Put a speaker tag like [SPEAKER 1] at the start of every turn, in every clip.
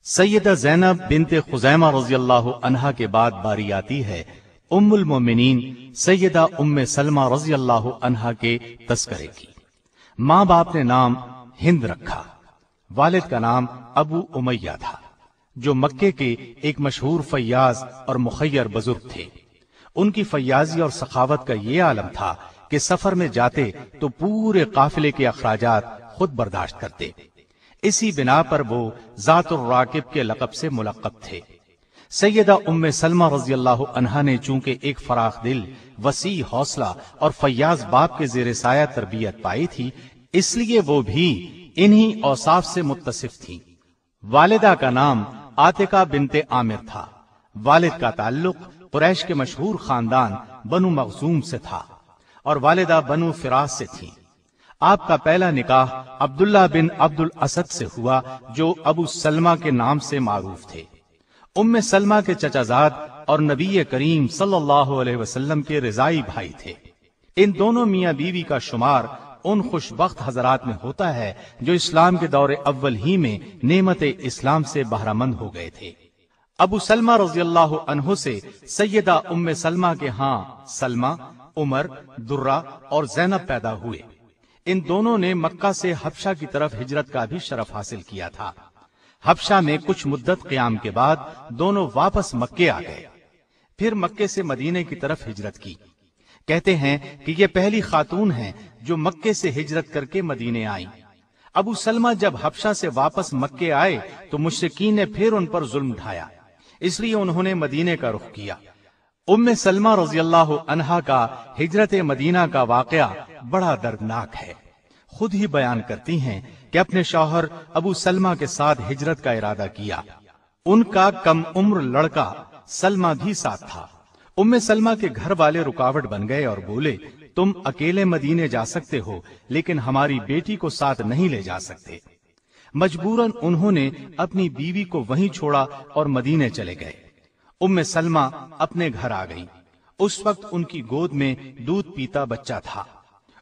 [SPEAKER 1] سیدہ زینب بنت خزیمہ رضی اللہ عنہا کے بعد باری آتی ہے ام المومنین سیدہ ام سلمہ رضی اللہ عنہا کے تذکرے کی۔ ماں باپ نے نام ہند رکھا، والد کا نام ابو امیہ تھا، جو مکے کے ایک مشہور فیاض اور مخیر بزرگ تھے۔ ان کی فیاضی اور سخاوت کا یہ عالم تھا کہ سفر میں جاتے تو پورے قافلے کے اخراجات خود برداشت کرتے۔ اسی بنا پر وہ ذات الراکب کے لقب سے ملقب تھے۔ سیدہ ام سلمہ رضی اللہ عنہا نے چونکہ ایک فراخ دل، وسیع حوصلہ اور فیاض باپ کے زیر سایہ تربیت پائی تھی، اس لیے وہ بھی انہی اوصاف سے متصف تھی۔ والدہ کا نام عاتقہ بنت عامر تھا۔ والد کا تعلق قریش کے مشہور خاندان بنو مخزوم سے تھا اور والدہ بنو فراس سے تھی۔ آپ کا پہلا نکاح عبداللہ بن عبد الاسد سے ہوا، جو ابو سلمہ کے نام سے معروف تھے۔ ام سلمہ کے چچا زاد اور نبی کریم صلی اللہ علیہ وسلم کے رضائی بھائی تھے۔ ان دونوں میاں بیوی کا شمار ان خوش بخت حضرات میں ہوتا ہے جو اسلام کے دور اول ہی میں نعمت اسلام سے بہرہ مند ہو گئے تھے۔ ابو سلمہ رضی اللہ عنہ سے سیدہ ام سلمہ کے ہاں سلمہ، عمر، درہ اور زینب پیدا ہوئے۔ ان دونوں نے مکہ سے حبشہ کی طرف ہجرت کا بھی شرف حاصل کیا تھا۔ حبشہ میں کچھ مدت قیام کے بعد دونوں واپس مکے آ گئے، پھر مکے سے مدینے کی طرف ہجرت کی۔ کہتے ہیں کہ یہ پہلی خاتون ہیں جو مکے سے ہجرت کر کے مدینے آئیں۔ ابو سلمہ جب حبشہ سے واپس مکے آئے تو مشرکین نے پھر ان پر ظلم ڈھایا، اس لیے انہوں نے مدینے کا رخ کیا۔ ام سلمہ رضی اللہ عنہا کا ہجرت مدینہ کا واقعہ بڑا دردناک ہے۔ خود ہی بیان کرتی ہیں کہ اپنے شوہر ابو سلمہ کے ساتھ ہجرت کا ارادہ کیا۔ ان کا کم عمر لڑکا سلمہ بھی ساتھ تھا۔ ام سلمہ کے گھر والے رکاوٹ بن گئے اور بولے، تم اکیلے مدینے جا سکتے ہو لیکن ہماری بیٹی کو ساتھ نہیں لے جا سکتے۔ مجبوراً انہوں نے اپنی بیوی کو وہیں چھوڑا اور مدینے چلے گئے۔ ام سلمہ اپنے گھر آ گئی۔ اس وقت ان کی گود میں دودھ پیتا بچہ تھا۔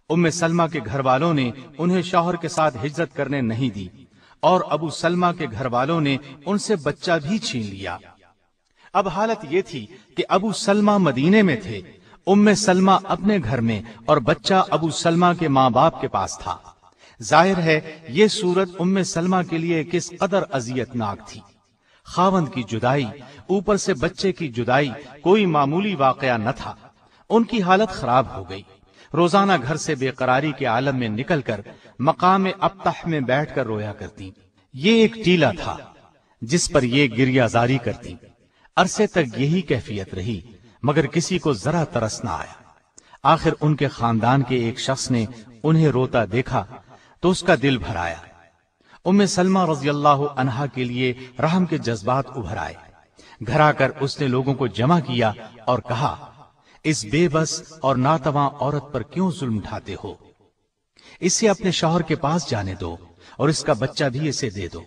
[SPEAKER 1] ام سلمہ کے گھر والوں نے انہیں شوہر کے ساتھ ہجرت کرنے نہیں دی اور ابو سلمہ کے گھر والوں نے ان سے بچہ بھی چھین لیا۔ اب حالت یہ تھی کہ ابو سلمہ مدینے میں تھے، ام سلمہ اپنے گھر میں اور بچہ ابو سلمہ کے ماں باپ کے پاس تھا۔ ظاہر ہے یہ صورت ام سلمہ کے لیے کس قدر اذیت ناک تھی۔ خاوند کی جدائی، اوپر سے بچے کی جدائی کوئی معمولی واقعہ نہ تھا۔ ان کی حالت خراب ہو گئی۔ روزانہ گھر سے بے قراری کے عالم میں نکل کر مقام ابطح میں بیٹھ کر رویا کرتی۔ یہ ایک ٹیلا تھا جس پر یہ گریہ زاری کرتی۔ عرصے تک یہی کیفیت رہی مگر کسی کو ذرا ترس نہ آیا۔ آخر ان کے خاندان کے ایک شخص نے انہیں روتا دیکھا تو اس کا دل بھر آیا۔ ام سلمہ رضی اللہ عنہا کے لیے رحم کے جذبات ابھر آئے۔ گھر آ کر اس نے لوگوں کو جمع کیا اور کہا، اس بے بس اور ناتواں عورت پر کیوں ظلم ڈھاتے ہو؟ اسے اپنے شوہر کے پاس جانے دو اور اس کا بچہ بھی اسے دے دو۔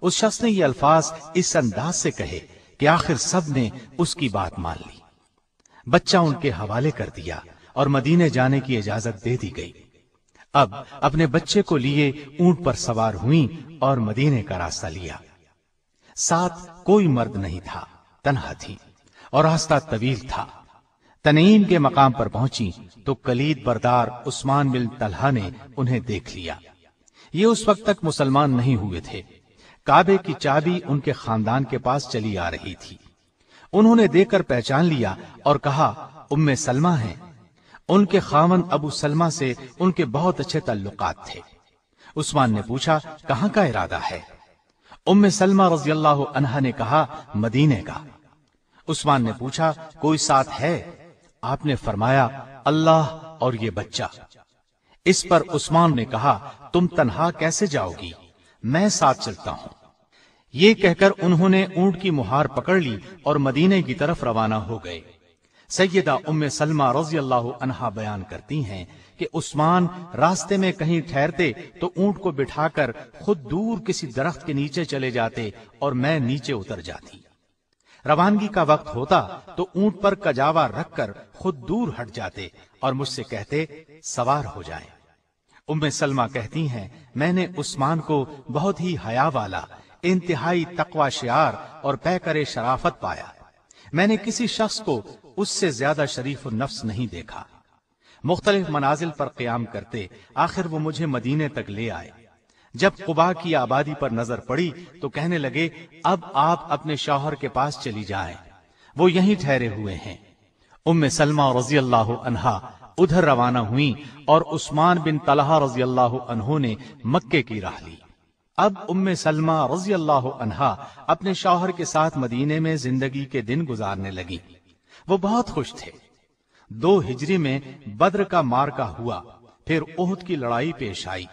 [SPEAKER 1] اس شخص نے یہ الفاظ اس انداز سے کہے کہ آخر سب نے اس کی بات مان لی۔ بچہ ان کے حوالے کر دیا اور مدینے جانے کی اجازت دے دی گئی۔ اب اپنے بچے کو لیے اونٹ پر سوار ہوئیں اور مدینے کا راستہ لیا۔ ساتھ کوئی مرد نہیں تھا، تنہا تھی اور راستہ طویل تھا۔ تنعیم کے مقام پر پہنچی تو کلید بردار عثمان بن طلحہ نے انہیں دیکھ لیا۔ یہ اس وقت تک مسلمان نہیں ہوئے تھے۔ کعبے کی چابی ان کے خاندان کے پاس چلی آ رہی تھی۔ انہوں نے دیکھ کر پہچان لیا اور کہا، ام سلمہ ہیں۔ ان کے خاوند ابو سلمہ سے ان کے بہت اچھے تعلقات تھے۔ عثمان نے پوچھا، کہاں کا ارادہ ہے؟ ام سلمہ رضی اللہ عنہا نے کہا، مدینے کا۔ عثمان نے پوچھا، کوئی ساتھ ہے؟ آپ نے فرمایا، اللہ اور یہ بچہ۔ اس پر عثمان نے کہا، تم تنہا کیسے جاؤ گی؟ میں ساتھ چلتا ہوں۔ یہ کہہ کر انہوں نے اونٹ کی مہار پکڑ لی اور مدینے کی طرف روانہ ہو گئے۔ سیدہ ام سلمہ رضی اللہ عنہا بیان کرتی ہیں کہ عثمان راستے میں کہیں ٹھہرتے تو اونٹ کو بٹھا کر خود دور کسی درخت کے نیچے چلے جاتے اور میں نیچے اتر جاتی۔ روانگی کا وقت ہوتا تو اونٹ پر کجاوا رکھ کر خود دور ہٹ جاتے اور مجھ سے کہتے، سوار ہو جائیں۔ ام سلمہ کہتی ہیں، میں نے عثمان کو بہت ہی حیا والا، انتہائی تقوی شعار اور پیکر شرافت پایا۔ میں نے کسی شخص کو اس سے زیادہ شریف النفس نہیں دیکھا۔ مختلف منازل پر قیام کرتے آخر وہ مجھے مدینے تک لے آئے۔ جب قباء کی آبادی پر نظر پڑی تو کہنے لگے، اب آپ اپنے شوہر کے پاس چلی جائیں، وہ یہیں ٹھہرے ہوئے ہیں۔ ام سلمہ رضی اللہ عنہا ادھر روانہ ہوئیں اور عثمان بن طلحہ رضی اللہ عنہ نے مکے کی راہ لی۔ اب ام سلمہ رضی اللہ عنہا اپنے شوہر کے ساتھ مدینے میں زندگی کے دن گزارنے لگی۔ وہ بہت خوش تھے۔ 2 ہجری میں بدر کا معرکہ ہوا، پھر احد کی لڑائی پیش آئی۔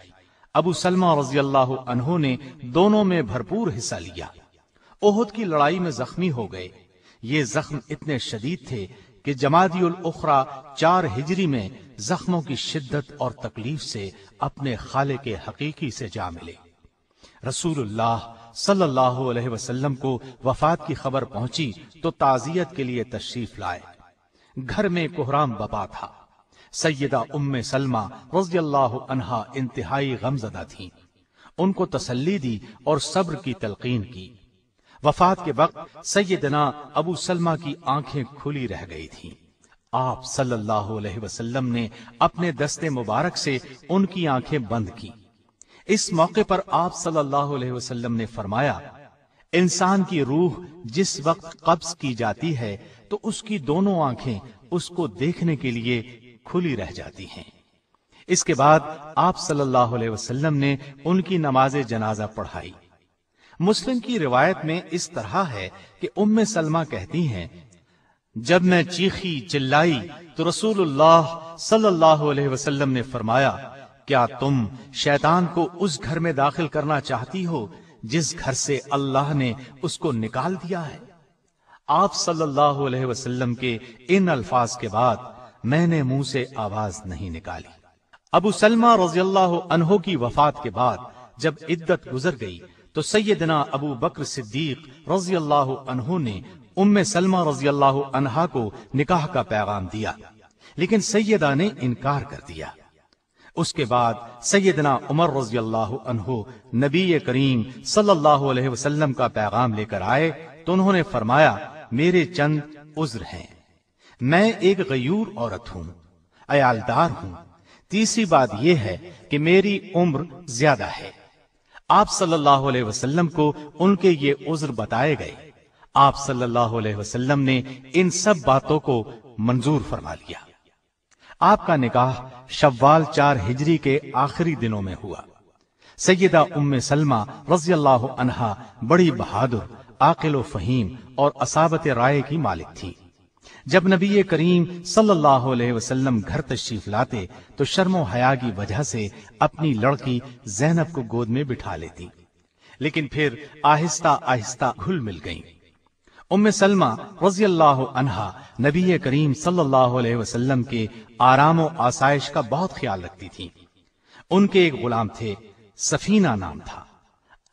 [SPEAKER 1] ابو سلمہ رضی اللہ عنہ نے دونوں میں بھرپور حصہ لیا۔ احد کی لڑائی میں زخمی ہو گئے۔ یہ زخم اتنے شدید تھے کہ جمادی الاخری 4 ہجری میں زخموں کی شدت اور تکلیف سے اپنے خالق حقیقی سے جا ملے۔ رسول اللہ صلی اللہ علیہ وسلم کو وفات کی خبر پہنچی تو تعزیت کے لیے تشریف لائے۔ گھر میں کوہرام بپا تھا۔ سیدہ ام سلمہ رضی اللہ عنہا انتہائی غمزدہ تھیں۔ ان کو تسلی دی اور صبر کی تلقین کی۔ وفات کے وقت سیدنا ابو سلمہ کی آنکھیں کھلی رہ گئی تھیں۔ آپ صلی اللہ علیہ وسلم نے اپنے دست مبارک سے ان کی آنکھیں بند کی۔ اس موقع پر آپ صلی اللہ علیہ وسلم نے فرمایا، انسان کی روح جس وقت قبض کی جاتی ہے تو اس کی دونوں آنکھیں اس کو دیکھنے کے لیے کھلی رہ جاتی ہیں۔ اس کے بعد آپ صلی اللہ علیہ وسلم نے ان کی نماز جنازہ پڑھائی۔ مسلم کی روایت میں اس طرح ہے کہ ام سلمہ کہتی ہیں، جب میں چیخی چلائی تو رسول اللہ صلی اللہ علیہ وسلم نے فرمایا، کیا تم شیطان کو اس گھر میں داخل کرنا چاہتی ہو جس گھر سے اللہ نے اس کو نکال دیا ہے؟ آپ صلی اللہ علیہ وسلم کے ان الفاظ کے بعد میں نے منہ سے آواز نہیں نکالی۔ ابو سلمہ رضی اللہ عنہ کی وفات کے بعد جب عدت گزر گئی تو سیدنا ابو بکر صدیق رضی اللہ عنہ نے ام سلمہ رضی اللہ عنہا کو نکاح کا پیغام دیا، لیکن سیدہ نے انکار کر دیا۔ اس کے بعد سیدنا عمر رضی اللہ عنہ نبی کریم صلی اللہ علیہ وسلم کا پیغام لے کر آئے تو انہوں نے فرمایا، میرے چند عذر ہیں۔ میں ایک غیور عورت ہوں، عیالدار ہوں۔ تیسری بات یہ ہے کہ میری عمر زیادہ ہے۔ آپ صلی اللہ علیہ وسلم کو ان کے یہ عذر بتائے گئے۔ آپ صلی اللہ علیہ وسلم نے ان سب باتوں کو منظور فرما لیا۔ آپ کا نکاح شوال 4 ہجری کے آخری دنوں میں ہوا۔ سیدہ ام سلمہ رضی اللہ عنہا بڑی بہادر، عاقل و فہیم اور اصابت رائے کی مالک تھی۔ جب نبی کریم صلی اللہ علیہ وسلم گھر تشریف لاتے تو شرم و حیا کی وجہ سے اپنی لڑکی زینب کو گود میں بٹھا لیتی، لیکن پھر آہستہ آہستہ گھل مل گئیں۔ ام سلمہ رضی اللہ عنہا نبی کریم صلی اللہ علیہ وسلم کے آرام و آسائش کا بہت خیال رکھتی تھی۔ ان کے ایک غلام تھے، سفینہ نام تھا۔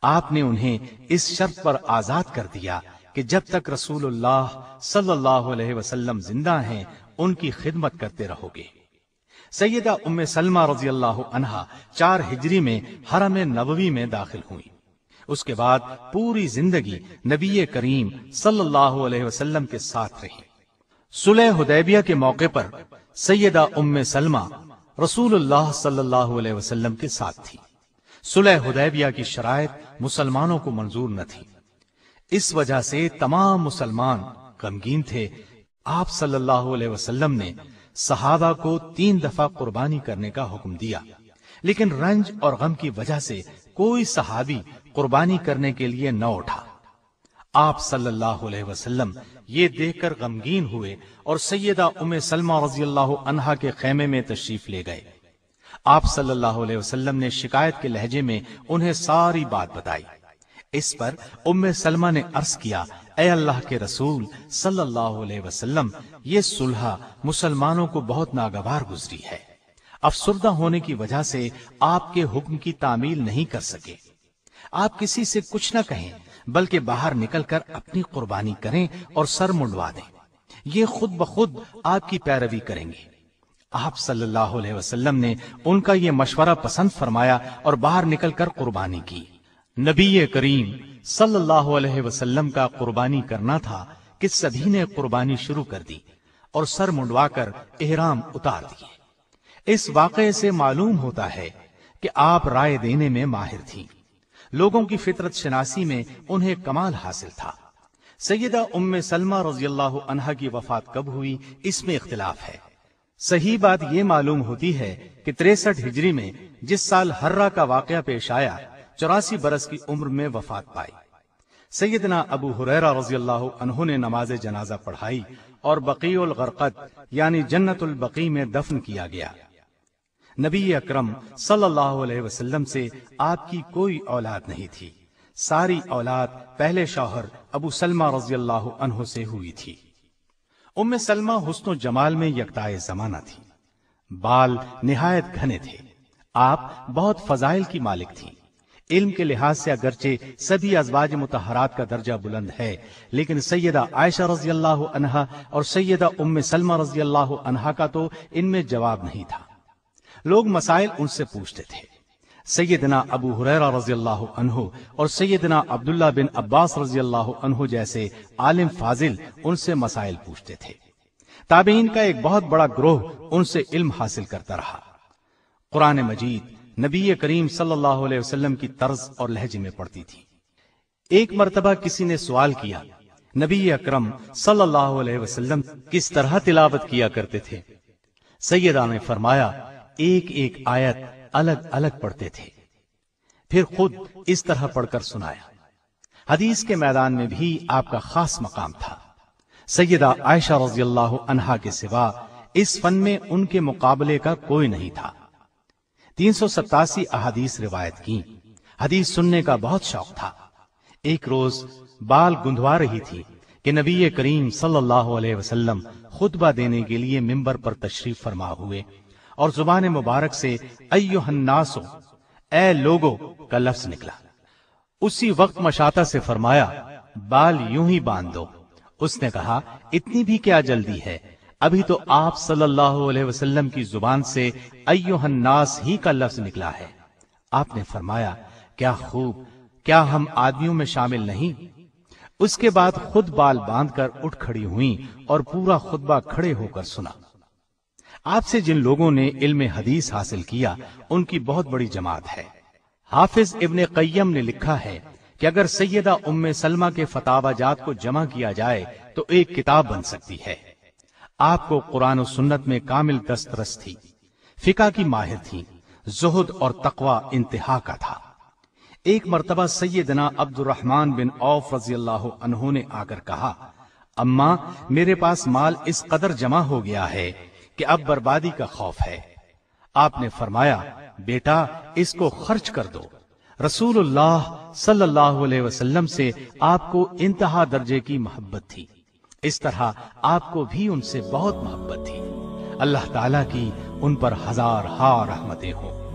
[SPEAKER 1] آپ نے انہیں اس شرط پر آزاد کر دیا کہ جب تک رسول اللہ صلی اللہ علیہ وسلم زندہ ہیں ان کی خدمت کرتے رہو گے۔ سیدہ ام سلمہ رضی اللہ عنہا 4 ہجری میں حرم نبوی میں داخل ہوئی۔ اس کے بعد پوری زندگی نبی کریم صلی اللہ علیہ وسلم کے ساتھ رہی۔ صلح حدیبیہ کے موقع پر سیدہ ام سلمہ رسول اللہ صلی اللہ علیہ وسلم کے ساتھ تھی۔ صلح حدیبیہ کی شرائط مسلمانوں کو منظور نہ تھی، اس وجہ سے تمام مسلمان غمگین تھے۔ آپ صلی اللہ علیہ وسلم نے صحابہ کو 3 دفعہ قربانی کرنے کا حکم دیا، لیکن رنج اور غم کی وجہ سے کوئی صحابی قربانی کرنے کے لیے نہ اٹھا۔ آپ صلی اللہ علیہ وسلم یہ دیکھ کر غمگین ہوئے اور سیدہ ام سلمہ رضی اللہ عنہا کے خیمے میں تشریف لے گئے۔ آپ صلی اللہ علیہ وسلم نے شکایت کے لہجے میں انہیں ساری بات بتائی۔ اس پر ام سلمہ نے عرض کیا، اے اللہ کے رسول صلی اللہ علیہ وسلم، یہ صلح مسلمانوں کو بہت ناگوار گزری ہے۔ افسردہ ہونے کی وجہ سے آپ کے حکم کی تعمیل نہیں کر سکے۔ آپ کسی سے کچھ نہ کہیں بلکہ باہر نکل کر اپنی قربانی کریں اور سر منڈوا دیں، یہ خود بخود آپ کی پیروی کریں گے۔ آپ صلی اللہ علیہ وسلم نے ان کا یہ مشورہ پسند فرمایا اور باہر نکل کر قربانی کی۔ نبی کریم صلی اللہ علیہ وسلم کا قربانی کرنا تھا کہ سبھی نے قربانی شروع کر دی اور سر منڈوا کر احرام اتار دیے۔ اس واقعے سے معلوم ہوتا ہے کہ آپ رائے دینے میں ماہر تھیں، لوگوں کی فطرت شناسی میں انہیں کمال حاصل تھا۔ سیدہ ام سلمہ رضی اللہ عنہا کی وفات کب ہوئی اس میں اختلاف ہے۔ صحیح بات یہ معلوم ہوتی ہے کہ 63 ہجری میں جس سال حرہ کا واقعہ پیش آیا 84 برس کی عمر میں وفات پائی۔ سیدنا ابو ہریرہ رضی اللہ عنہ نے نماز جنازہ پڑھائی اور بقیع الغرقد یعنی جنت البقیع میں دفن کیا گیا۔ نبی اکرم صلی اللہ علیہ وسلم سے آپ کی کوئی اولاد نہیں تھی، ساری اولاد پہلے شوہر ابو سلمہ رضی اللہ عنہ سے ہوئی تھی۔ ام سلمہ حسن و جمال میں یکتائے زمانہ تھی، بال نہایت گھنے تھے، آپ بہت فضائل کی مالک تھی۔ علم کے لحاظ سے اگرچہ سبھی ازواج مطہرات کا درجہ بلند ہے، لیکن سیدہ عائشہ رضی اللہ عنہا اور سیدہ ام سلمہ رضی اللہ عنہا کا تو ان میں جواب نہیں تھا۔ لوگ مسائل ان سے پوچھتے تھے۔ سیدنا ابو ہریرہ رضی اللہ عنہ اور سیدنا عبداللہ بن عباس رضی اللہ عنہ جیسے عالم فاضل ان سے مسائل پوچھتے تھے۔ تابعین کا ایک بہت بڑا گروہ ان سے علم حاصل کرتا رہا۔ قرآن مجید نبی کریم صلی اللہ علیہ وسلم کی طرز اور لہجے میں پڑھتی تھی۔ ایک مرتبہ کسی نے سوال کیا، نبی اکرم صلی اللہ علیہ وسلم کس طرح تلاوت کیا کرتے تھے؟ سیدہ نے فرمایا ایک ایک آیت الگ الگ پڑھتے تھے، پھر خود اس طرح پڑھ کر سنایا۔ حدیث کے میدان میں بھی آپ کا خاص مقام تھا۔ سیدہ عائشہ رضی اللہ عنہا کے سوا اس فن میں ان کے مقابلے کا کوئی نہیں تھا۔ 387 احادیث روایت کی، حدیث سننے کا بہت شوق تھا۔ ایک روز بال گندوا رہی تھی کہ نبی کریم صلی اللہ علیہ وسلم خطبہ دینے کے لیے منبر پر تشریف فرما ہوئے اور زبان مبارک سے ایھا الناس، اے لوگو کا لفظ نکلا۔ اسی وقت مشاطہ سے فرمایا بال یوں ہی باندھ دو۔ اس نے کہا اتنی بھی کیا جلدی ہے، ابھی تو آپ صلی اللہ علیہ وسلم کی زبان سے ایھا الناس ہی کا لفظ نکلا ہے۔ آپ نے فرمایا کیا خوب، کیا ہم آدمیوں میں شامل نہیں؟ اس کے بعد خود بال باندھ کر اٹھ کھڑی ہوئیں اور پورا خطبہ کھڑے ہو کر سنا۔ آپ سے جن لوگوں نے علم حدیث حاصل کیا ان کی بہت بڑی جماعت ہے۔ حافظ ابن قیم نے لکھا ہے کہ اگر سیدہ ام سلمہ کے فتاوی جات کو جمع کیا جائے تو ایک کتاب بن سکتی ہے۔ آپ کو قرآن و سنت میں کامل دسترس تھی، فقہ کی ماہر تھی، زہد اور تقوی انتہا کا تھا۔ ایک مرتبہ سیدنا عبد الرحمن بن عوف رضی اللہ عنہ نے آ کر کہا اماں میرے پاس مال اس قدر جمع ہو گیا ہے کہ اب بربادی کا خوف ہے۔ آپ نے فرمایا بیٹا اس کو خرچ کر دو۔ رسول اللہ صلی اللہ علیہ وسلم سے آپ کو انتہا درجے کی محبت تھی، اس طرح آپ کو بھی ان سے بہت محبت تھی۔ اللہ تعالیٰ کی ان پر ہزار رحمتیں ہوں۔